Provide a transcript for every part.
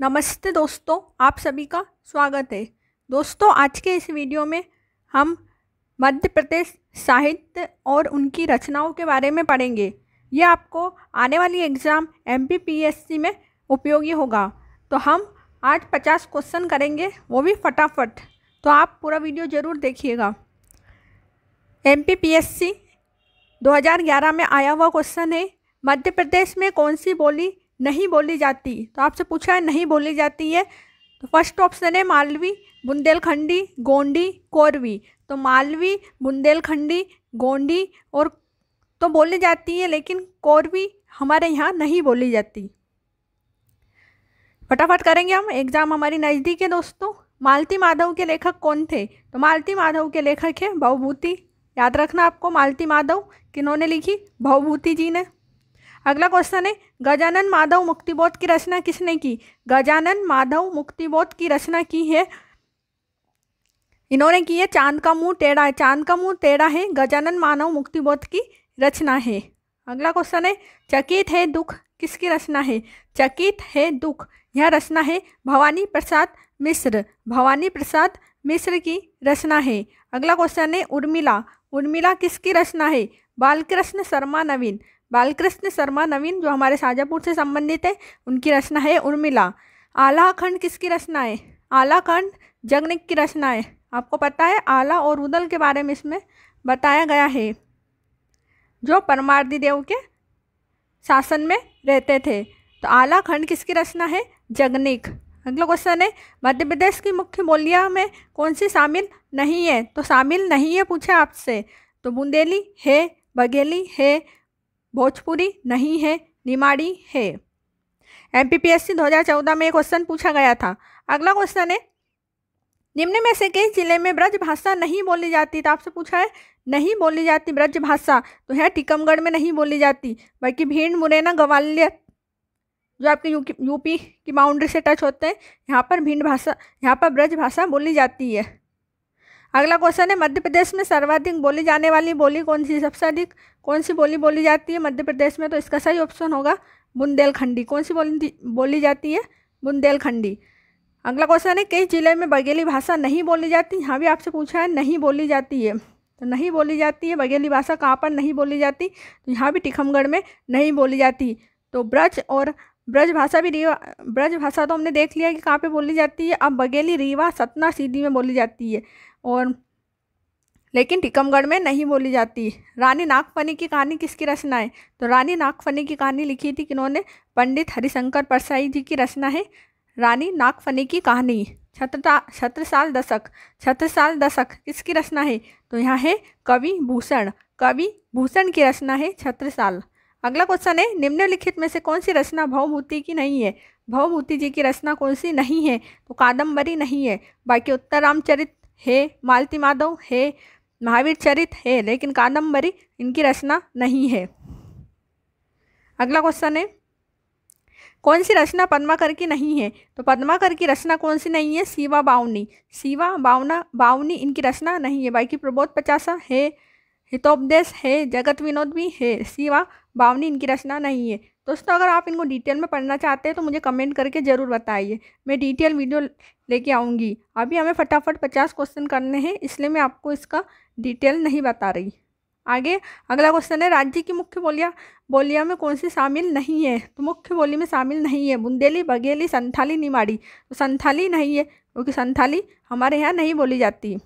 नमस्ते दोस्तों, आप सभी का स्वागत है। दोस्तों, आज के इस वीडियो में हम मध्य प्रदेश साहित्य और उनकी रचनाओं के बारे में पढ़ेंगे। ये आपको आने वाली एग्ज़ाम MPPSC में उपयोगी होगा। तो हम आज 50 क्वेश्चन करेंगे, वो भी फटाफट। तो आप पूरा वीडियो ज़रूर देखिएगा। MPPSC 2011 में आया हुआ क्वेश्चन है, मध्य प्रदेश में कौन सी बोली नहीं बोली जाती। तो आपसे पूछा है नहीं बोली जाती है। तो फर्स्ट ऑप्शन है मालवी, बुंदेलखंडी, गोंडी, कोरवी। तो मालवी, बुंदेलखंडी, गोंडी और तो बोली जाती है, लेकिन कोरवी हमारे यहाँ नहीं बोली जाती। फटाफट करेंगे हम, एग्जाम हमारी नज़दीक है। दोस्तों, मालती माधव के लेखक कौन थे। तो मालती माधव के लेखक है भवभूति। याद रखना आपको, मालती माधव किन्होंने लिखी, भवभूति जी ने। अगला क्वेश्चन है, गजानन माधव मुक्तिबोध की रचना किसने की। गजानन माधव मुक्तिबोध की रचना की है, इन्होंने की है चांद का मुंह टेढ़ा है। चांद का मुंह टेढ़ा है गजानन माधव मुक्तिबोध की रचना है। अगला क्वेश्चन है, चकित है दुख किसकी रचना है। चकित है दुख, यह रचना है भवानी प्रसाद मिश्र। भवानी प्रसाद मिश्र की रचना है। अगला क्वेश्चन है, उर्मिला। उर्मिला किसकी रचना है। बालकृष्ण शर्मा नवीन। बालकृष्ण शर्मा नवीन जो हमारे शाजापुर से संबंधित है, उनकी रचना है उर्मिला। आला खंड किसकी रचना है। आला खंड जगनिक की रचना है। आपको पता है आला और उदल के बारे में इसमें बताया गया है, जो परमार्दी देव के शासन में रहते थे। तो आला खंड किसकी रचना है, जगनिक। अगला क्वेश्चन है, मध्य प्रदेश की मुख्य बोलियां में कौन सी शामिल नहीं है। तो शामिल नहीं है पूछा आपसे, तो बुंदेली है, बघेली है, भोजपुरी नहीं है, निमाड़ी है। MPPSC 2014 में एक क्वेश्चन पूछा गया था। अगला क्वेश्चन है, निम्न में से किस जिले में ब्रज भाषा नहीं बोली जाती। तो आपसे पूछा है नहीं बोली जाती ब्रज भाषा, तो है टीकमगढ़ में नहीं बोली जाती। बाकी भिंड, मुरैना, ग्वालियर जो आपके यूपी की बाउंड्री से टच होते हैं, यहाँ पर भिंड भाषा, यहाँ पर ब्रज भाषा बोली जाती है। अगला क्वेश्चन है, मध्य प्रदेश में सर्वाधिक बोली जाने वाली बोली कौन सी। सबसे अधिक कौन सी बोली बोली जाती है मध्य प्रदेश में। तो इसका सही ऑप्शन होगा बुंदेलखंडी। कौन सी बोली जाती है, बुंदेलखंडी। अगला क्वेश्चन है, किस जिले में बघेली भाषा नहीं बोली जाती। यहाँ भी आपसे पूछा है नहीं बोली जाती है, तो नहीं बोली जाती है बघेली भाषा। कहाँ पर नहीं बोली जाती, तो यहाँ भी टीकमगढ़ में नहीं बोली जाती। तो ब्रज और ब्रज भाषा भी, ब्रज भाषा तो हमने देख लिया कि कहाँ पे बोली जाती है। अब बघेली रीवा, सतना, सीधी में बोली जाती है, और लेकिन टीकमगढ़ में नहीं बोली जाती। रानी नागफनी की कहानी किसकी रचना है। तो रानी नागफनी की कहानी लिखी थी किन्होंने, पंडित हरिशंकर परसाई जी की रचना है रानी नागफनी की कहानी। छत्रसाल दशक। छत्रसाल दशक किसकी रचना है। तो यहाँ है कवि भूषण। कवि भूषण की रचना है छत्रसाल। अगला क्वेश्चन है, निम्नलिखित में से कौन सी रचना भवभूति की नहीं है। भवभूति जी की रचना कौन सी नहीं है। तो कादम्बरी नहीं है। बाकी उत्तर रामचरित है, मालती माधव है, महावीर चरित है, लेकिन कादम्बरी इनकी रचना नहीं है। अगला क्वेश्चन है, कौन सी रचना पद्माकर की नहीं है। तो पद्माकर की रचना कौन सी नहीं है, शिवा बावनी। शिवा बावनी इनकी रचना नहीं है। बाकी प्रबोध पचासा है, हितोपदेश है, जगत विनोद भी है, शिवा बावनी इनकी रचना नहीं है। दोस्तों, अगर आप इनको डिटेल में पढ़ना चाहते हैं तो मुझे कमेंट करके ज़रूर बताइए, मैं डिटेल वीडियो लेके आऊँगी। अभी हमें फटाफट 50 क्वेश्चन करने हैं, इसलिए मैं आपको इसका डिटेल नहीं बता रही। आगे अगला क्वेश्चन है, राज्य की मुख्य बोलियां में कौन सी शामिल नहीं है। तो मुख्य बोली में शामिल नहीं है बुंदेली, बघेली, संथाली, निमाड़ी। तो संथाली नहीं है, क्योंकि संथाली हमारे यहाँ नहीं बोली जाती,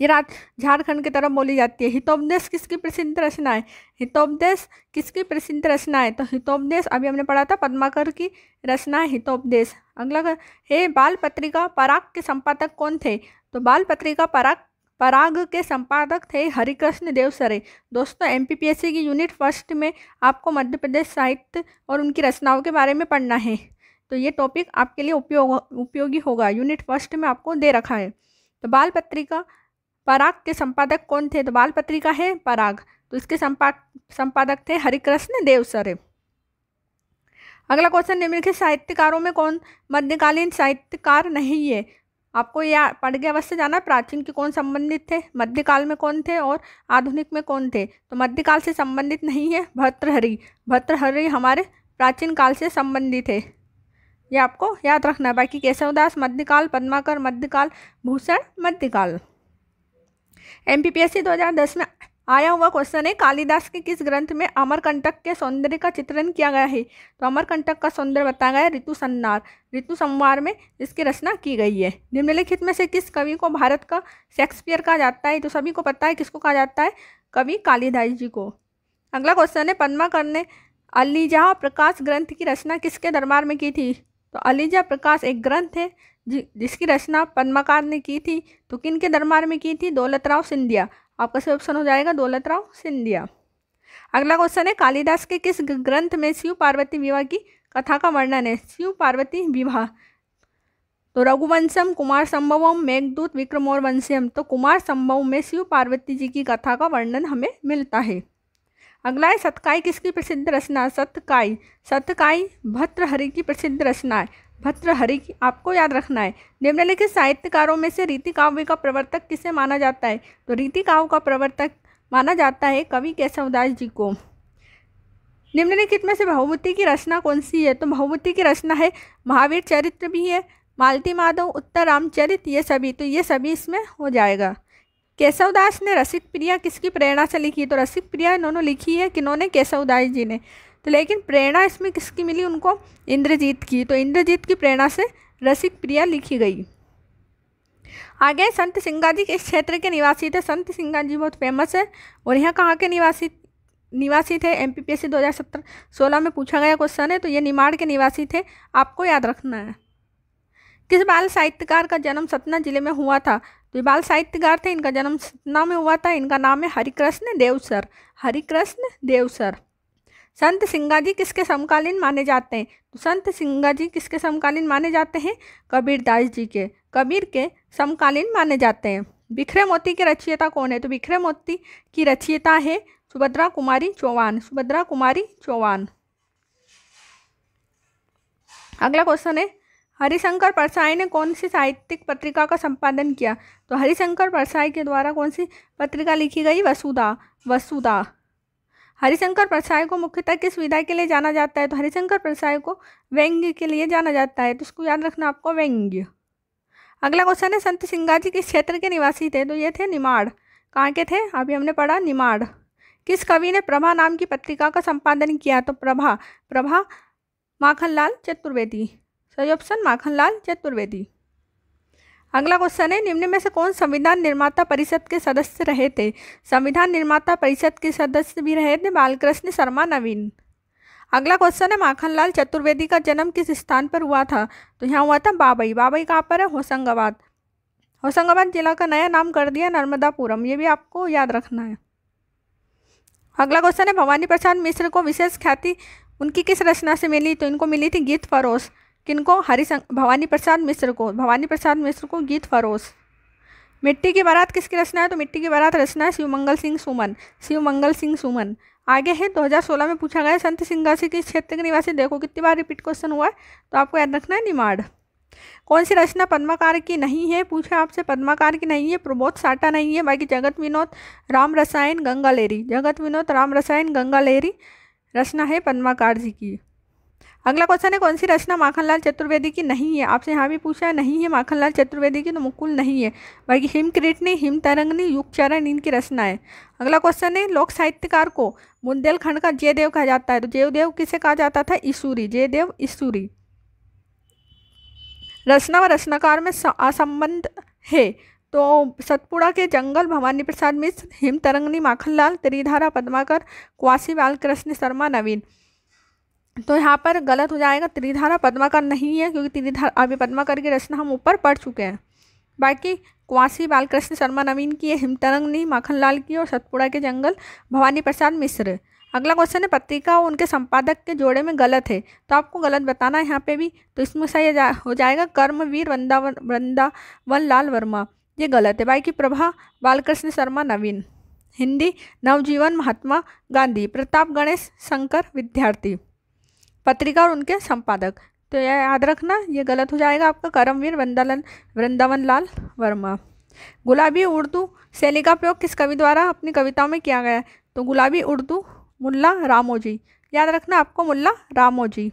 ये झारखंड की तरफ बोली जाती है। हितोपदेश किसकी प्रसिद्ध रचना है। हितोपदेश किसकी प्रसिद्ध रचना है। तो हितोपदेश अभी हमने पढ़ा था, पद्माकर की रचना है हितोपदेश। अगला है, बाल पत्रिका पराग के संपादक कौन थे। तो बाल पत्रिका पराग के संपादक थे हरिकृष्ण देवसरे। दोस्तों, MPPSC की यूनिट फर्स्ट में आपको मध्य प्रदेश साहित्य और उनकी रचनाओं के बारे में पढ़ना है, तो ये टॉपिक आपके लिए उपयोगी होगा। यूनिट फर्स्ट में आपको दे रखा है। तो बाल पत्रिका पराग के संपादक कौन थे। तो बाल पत्रिका है पराग, तो इसके संपादक थे हरिकृष्ण देवसरे। अगला क्वेश्चन, निम्नलिखित साहित्यकारों में कौन मध्यकालीन साहित्यकार नहीं है। आपको यह पढ़ के अवश्य जाना, प्राचीन के कौन संबंधित थे, मध्यकाल में कौन थे और आधुनिक में कौन थे। तो मध्यकाल से संबंधित नहीं है भर्तृहरि। भर्तृहरि हमारे प्राचीन काल से संबंधित है। ये आपको याद रखना है। बाकी केशवदास मध्यकाल, पद्माकर मध्यकाल, भूषण मध्यकाल। MPPSC 2010 में आया हुआ क्वेश्चन है, कालिदास के किस ग्रंथ में अमरकंटक के सौंदर्य का चित्रण किया गया है? तो अमरकंटक का सौंदर्य बताया गया है ऋतु संहार, ऋतु संहार में इसकी रचना की गई है। निम्नलिखित में से किस कवि को भारत का शेक्सपियर कहा जाता है? तो सभी को पता है किसको कहा जाता है, कवि कालिदास जी को। अगला क्वेश्चन है, पद्माकर ने अलीजा प्रकाश ग्रंथ की रचना किसके दरबार में की थी? तो अलीजा प्रकाश एक ग्रंथ है जिसकी रचना पद्माकर ने की थी, तो किन के दरबार में की थी? दौलतराव सिंधिया। आपका सही ऑप्शन हो जाएगा दौलतराव सिंधिया। अगला क्वेश्चन है, कालिदास के किस ग्रंथ में शिव पार्वती विवाह की कथा का वर्णन है? शिव पार्वती विवाह, तो रघुवंशम, कुमार संभवम, मेघदूत, विक्रमोर्वशीयम। तो कुमार संभव में शिव पार्वती जी की कथा का वर्णन हमें मिलता है। अगला है, सतकाई किसकी प्रसिद्ध रचना? सतकाई, सतकाई भर्तृहरि की प्रसिद्ध रचना है। भर्तृहरि की आपको याद रखना है। निम्नलिखित साहित्यकारों में से रीति काव्य का प्रवर्तक किसे माना जाता है? तो रीति काव्य का प्रवर्तक माना जाता है कवि केशवदास जी को। निम्नलिखित में से भवभूति की रचना कौन सी है? तो भवभूति की रचना है महावीर चरित्र भी है, मालती माधव, उत्तर रामचरित, ये सभी, तो ये सभी इसमें हो जाएगा। केशवदास ने रसिक प्रिया किसकी प्रेरणा से लिखी? तो रसिक प्रिया इन्होंने लिखी है किन्होंने? केशवदास जी ने। तो लेकिन प्रेरणा इसमें किसकी मिली उनको? इंद्रजीत की। तो इंद्रजीत की प्रेरणा से रसिक प्रिया लिखी गई। आगे संत सिंगा जी किस क्षेत्र के निवासी थे? संत सिंगा जी बहुत फेमस है और यहाँ कहाँ के निवासी थे? MPPSC 2016 में पूछा गया क्वेश्चन है, तो ये निमाड़ के निवासी थे, आपको याद रखना है। किस बाल साहित्यकार का जन्म सतना जिले में हुआ था? तो ये बाल साहित्यकार थे, इनका जन्म सतना में हुआ था। इनका नाम है हरिकृष्ण देवसर, हरिकृष्ण देवसर। संत सिंगा जी किसके समकालीन माने जाते हैं? तो संत सिंगा जी किसके समकालीन माने जाते हैं? कबीरदास जी के, कबीर के समकालीन माने जाते हैं। बिखरे मोती के रचयिता कौन है? तो बिखरे मोती की रचयिता है सुभद्रा कुमारी चौहान, सुभद्रा कुमारी चौहान। अगला क्वेश्चन है, हरिशंकर परसाई ने कौन सी साहित्यिक पत्रिका का संपादन किया? तो हरिशंकर परसाई के द्वारा कौन सी पत्रिका लिखी गई? वसुधा, वसुधा। हरिशंकर परसाई को मुख्यतः किस विधा के लिए जाना जाता है? तो हरिशंकर परसाई को व्यंग्य के लिए जाना जाता है, तो इसको याद रखना आपको, व्यंग्य। अगला क्वेश्चन है, संत सिंगा जी किस क्षेत्र के निवासी थे? तो ये थे निमाड़। कहाँ के थे? अभी हमने पढ़ा निमाड़। किस कवि ने प्रभा नाम की पत्रिका का संपादन किया? तो प्रभा, प्रभा माखनलाल चतुर्वेदी। सही ऑप्शन माखनलाल चतुर्वेदी। अगला क्वेश्चन है, निम्न में से कौन संविधान निर्माता परिषद के सदस्य रहे थे? संविधान निर्माता परिषद के सदस्य भी रहे थे बालकृष्ण शर्मा नवीन। अगला क्वेश्चन है, माखनलाल चतुर्वेदी का जन्म किस स्थान पर हुआ था? तो यहाँ हुआ था बाबई। बाबई कहाँ पर है? होशंगाबाद। होशंगाबाद जिला का नया नाम कर दिया नर्मदापुरम, ये भी आपको याद रखना है। अगला क्वेश्चन है, भवानी प्रसाद मिश्र को विशेष ख्याति उनकी किस रचना से मिली? तो इनको मिली थी गीत फरोश। किनको? भवानी प्रसाद मिश्र को, भवानी प्रसाद मिश्र को गीत फरोश। मिट्टी की बारात किसकी रचना है? तो मिट्टी की बारात रचना है शिवमंगल सिंह सुमन, शिवमंगल सिंह सुमन। आगे है 2016 में पूछा गया, संत सिंगा जी किस क्षेत्र के निवासी? देखो कितनी बार रिपीट क्वेश्चन हुआ है, तो आपको याद रखना है निमाड़। कौन सी रचना पद्माकार की नहीं है? पूछा आपसे, पद्माकार की नहीं है, प्रबोध साटा नहीं है, बाकी जगत विनोद राम रसायन गंगा लेरी, जगत विनोद राम रसायन गंगा लेरी रचना है पद्माकार जी की। अगला क्वेश्चन है, कौन सी रचना माखनलाल चतुर्वेदी की नहीं है? आपसे यहाँ भी पूछा है, नहीं है माखनलाल चतुर्वेदी की, तो मुकुल नहीं है, बाकी हिमकृतनी, हिमतरंगिणी, युगचरण इनकी रचना है। अगला क्वेश्चन है, लोक साहित्यकार को बुंदेलखंड का जयदेव कहा जाता है? तो जयदेव किसे कहा जाता था? ईसूरी, जयदेव ईसूरी। रचना व रचनाकार में असंबंध है, तो सतपुड़ा के जंगल भवानी प्रसाद मिश्र, हिमतरंगिणी माखनलाल, त्रिधारा पद्माकर, क्वासी बालकृष्ण शर्मा नवीन। तो यहाँ पर गलत हो जाएगा, त्रिधारा पद्माकर नहीं है, क्योंकि त्रिधारा अभी पद्माकर की रचना हम ऊपर पढ़ चुके हैं। बाकी क्वासी बालकृष्ण शर्मा नवीन की है, हिमतरंगिणी माखनलाल की, और सतपुड़ा के जंगल भवानी प्रसाद मिश्र। अगला क्वेश्चन है, पत्रिका और उनके संपादक के जोड़े में गलत है, तो आपको गलत बताना है यहाँ पे भी। तो इसमें सही हो जाएगा कर्मवीर वृंदावन लाल वर्मा, ये गलत है। बाकी प्रभा बालकृष्ण शर्मा नवीन। हिंदी नवजीवन महात्मा गांधी, प्रताप गणेश शंकर विद्यार्थी। पत्रिका और उनके संपादक, तो यह याद रखना, ये गलत हो जाएगा आपका, करमवीर वृंदावन लाल वर्मा। गुलाबी उर्दू शैली का प्रयोग किस कवि द्वारा अपनी कविताओं में किया गया है? तो गुलाबी उर्दू मुल्ला रामोजी, याद रखना आपको, मुल्ला रामोजी।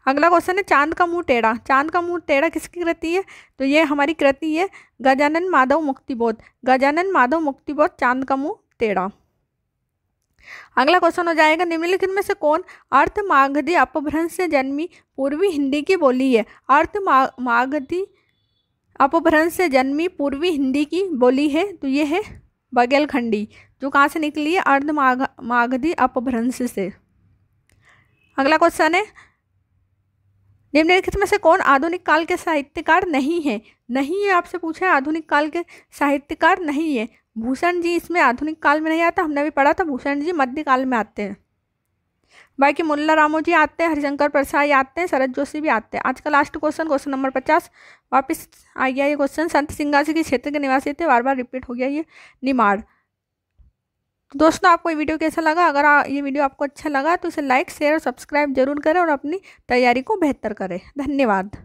अगला क्वेश्चन है चांद का मुंह टेढ़ा। चांद का मुंह टेढ़ा किसकी कृति है? तो ये हमारी कृति है गजानन माधव मुक्तिबोध। गजानन माधव मुक्तिबोध, चांद का मुंह टेढ़ा। अगला क्वेश्चन हो जाएगा निम्नलिखित में से कौन अर्थ मागधी अपभ्रंश से जन्मी पूर्वी हिंदी की बोली है? अर्थ मागधी अपभ्रंश से जन्मी पूर्वी हिंदी की बोली है, तो ये है बघेलखंडी, जो कहाँ से निकली है? अर्ध मागधी अपभ्रंश से। अगला क्वेश्चन है निम्नलिखित में से कौन आधुनिक काल के साहित्यकार नहीं है? नहीं है आपसे पूछा है, आधुनिक काल के साहित्यकार नहीं है। भूषण जी इसमें आधुनिक काल में नहीं आता, हमने अभी पढ़ा था, भूषण जी मध्यकाल में आते हैं। बाकी मुल्ला रामोजी आते हैं, हरिशंकर प्रसाद आते हैं, शरद जोशी भी आते हैं। आज का लास्ट क्वेश्चन, क्वेश्चन नंबर 50 वापस आ गया ये क्वेश्चन। संत सिंगासी के क्षेत्र के निवासी थे, बार बार रिपीट हो गया ये, निमाड़। दोस्तों आपको ये वीडियो कैसा लगा? अगर ये वीडियो आपको अच्छा लगा तो इसे लाइक शेयर और सब्सक्राइब जरूर करें और अपनी तैयारी को बेहतर करें। धन्यवाद।